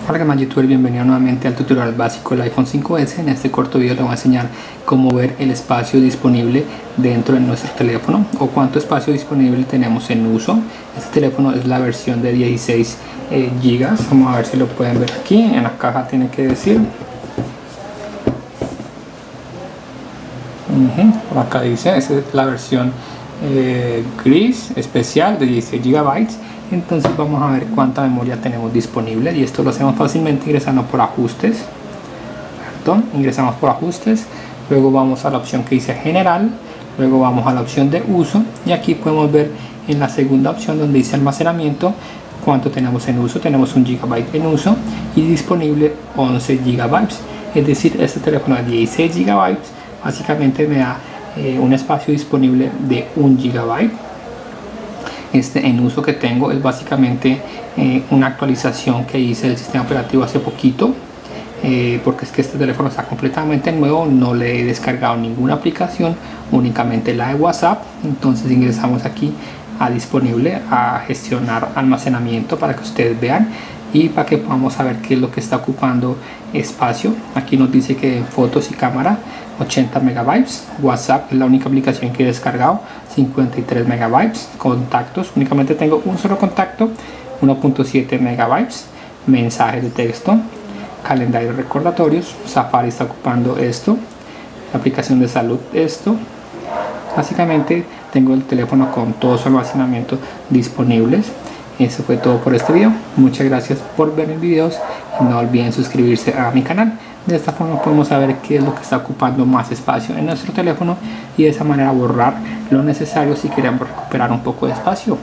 Hola, ¿qué más, youtuber? Bienvenido nuevamente al tutorial básico del iPhone 5S. En este corto video te voy a enseñar cómo ver el espacio disponible dentro de nuestro teléfono o cuánto espacio disponible tenemos en uso. Este teléfono es la versión de 16 GB. Vamos a ver si lo pueden ver aquí. En la caja tiene que decir. Por acá dice, esa es la versión gris especial de 16 GB. Entonces vamos a ver cuánta memoria tenemos disponible, y esto lo hacemos fácilmente ingresando por ajustes. Ingresamos por ajustes, luego vamos a la opción que dice general, luego vamos a la opción de uso, y aquí podemos ver en la segunda opción donde dice almacenamiento cuánto tenemos en uso. Tenemos 1 GB en uso y disponible 11 GB, es decir, este teléfono de 16 GB básicamente me da un espacio disponible de 1 GB. En uso que tengo es básicamente una actualización que hice del sistema operativo hace poquito, porque es que este teléfono está completamente nuevo, no le he descargado ninguna aplicación, únicamente la de WhatsApp. Entonces ingresamos aquí a disponible, a gestionar almacenamiento, para que ustedes vean y para que podamos saber qué es lo que está ocupando espacio. Aquí nos dice que fotos y cámara 80 MB, WhatsApp es la única aplicación que he descargado, 53 MB, contactos, únicamente tengo un solo contacto, 1.7 MB, mensajes de texto, calendario, recordatorios, Safari está ocupando esto, la aplicación de salud esto. Básicamente tengo el teléfono con todo su almacenamiento disponibles. Eso fue todo por este video. Muchas gracias por ver mis videos y no olviden suscribirse a mi canal. De esta forma podemos saber qué es lo que está ocupando más espacio en nuestro teléfono y de esa manera borrar lo necesario si queremos recuperar un poco de espacio.